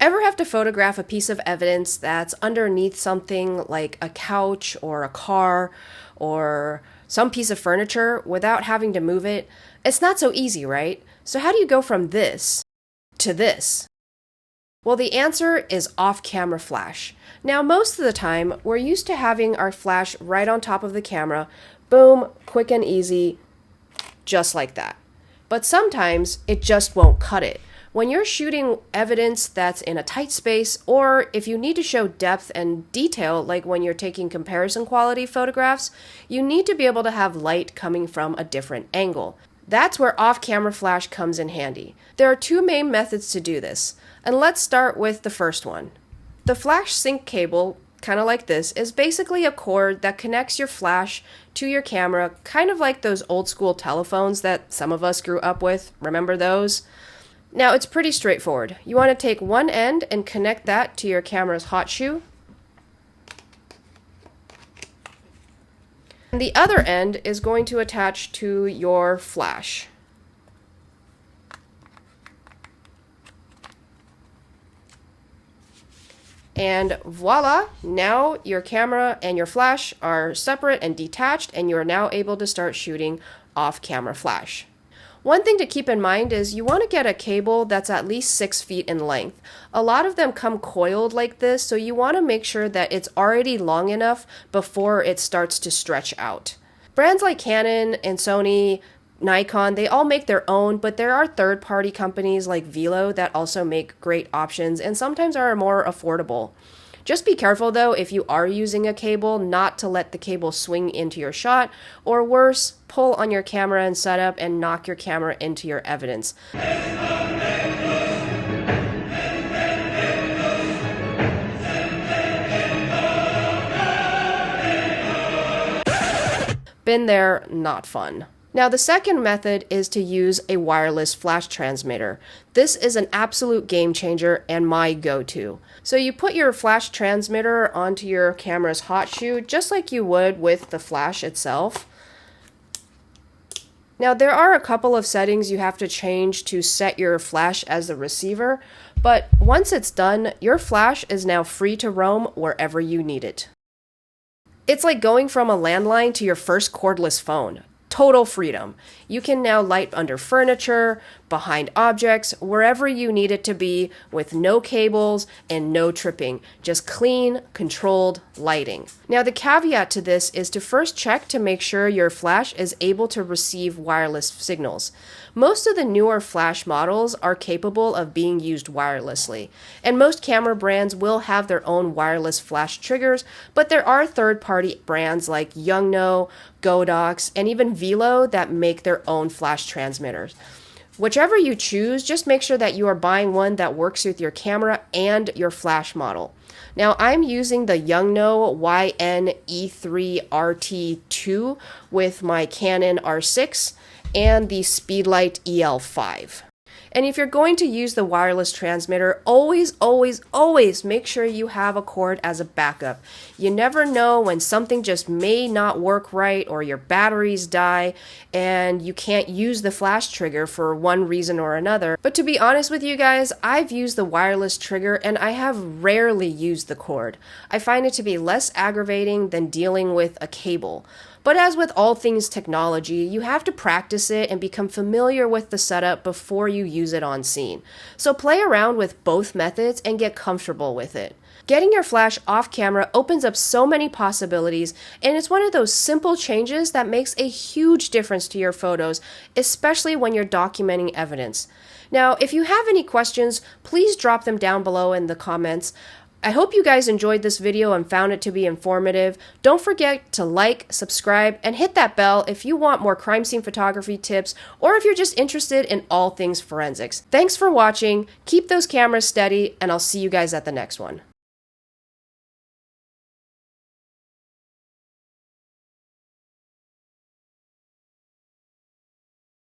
Ever have to photograph a piece of evidence that's underneath something like a couch or a car or some piece of furniture without having to move it? It's not so easy, right? So how do you go from this to this? Well, the answer is off-camera flash. Now, most of the time, we're used to having our flash right on top of the camera. Boom, quick and easy, just like that. But sometimes it just won't cut it. When you're shooting evidence that's in a tight space, or if you need to show depth and detail, like when you're taking comparison quality photographs, you need to be able to have light coming from a different angle. That's where off-camera flash comes in handy. There are two main methods to do this, and let's start with the first one. The flash sync cable, kind of like this, is basically a cord that connects your flash to your camera, kind of like those old school telephones that some of us grew up with. Remember those? Now, it's pretty straightforward. You want to take one end and connect that to your camera's hot shoe. And the other end is going to attach to your flash. And voila, now your camera and your flash are separate and detached, and you are now able to start shooting off-camera flash. One thing to keep in mind is you want to get a cable that's at least 6 feet in length. A lot of them come coiled like this, so you want to make sure that it's already long enough before it starts to stretch out. Brands like Canon and Sony, Nikon, they all make their own, but there are third-party companies like Velo that also make great options and sometimes are more affordable. Just be careful though, if you are using a cable, not to let the cable swing into your shot, or worse, pull on your camera and setup and knock your camera into your evidence. Been there, not fun. Now, the second method is to use a wireless flash transmitter. This is an absolute game changer and my go-to. So you put your flash transmitter onto your camera's hot shoe just like you would with the flash itself. Now, there are a couple of settings you have to change to set your flash as the receiver, but once it's done, your flash is now free to roam wherever you need it. It's like going from a landline to your first cordless phone. Total freedom. You can now light under furniture, behind objects, wherever you need it to be, with no cables and no tripping. Just clean, controlled lighting. Now, the caveat to this is to first check to make sure your flash is able to receive wireless signals. Most of the newer flash models are capable of being used wirelessly, and most camera brands will have their own wireless flash triggers, but there are third-party brands like Yongnuo, Godox, and even Velo that make their own flash transmitters. Whichever you choose, just make sure that you are buying one that works with your camera and your flash model. Now, I'm using the Yongnuo YN-E3RT2 with my Canon R6 and the Speedlight EL5. And if you're going to use the wireless transmitter, always make sure you have a cord as a backup. You never know when something just may not work right or your batteries die and you can't use the flash trigger for one reason or another. But to be honest with you guys, I've used the wireless trigger and I have rarely used the cord. I find it to be less aggravating than dealing with a cable. But as with all things technology, you have to practice it and become familiar with the setup before you use it on scene. So play around with both methods and get comfortable with it. Getting your flash off camera opens up so many possibilities, and it's one of those simple changes that makes a huge difference to your photos, especially when you're documenting evidence. Now, if you have any questions, please drop them down below in the comments. I hope you guys enjoyed this video and found it to be informative. Don't forget to like, subscribe, and hit that bell if you want more crime scene photography tips or if you're just interested in all things forensics. Thanks for watching, keep those cameras steady, and I'll see you guys at the next one.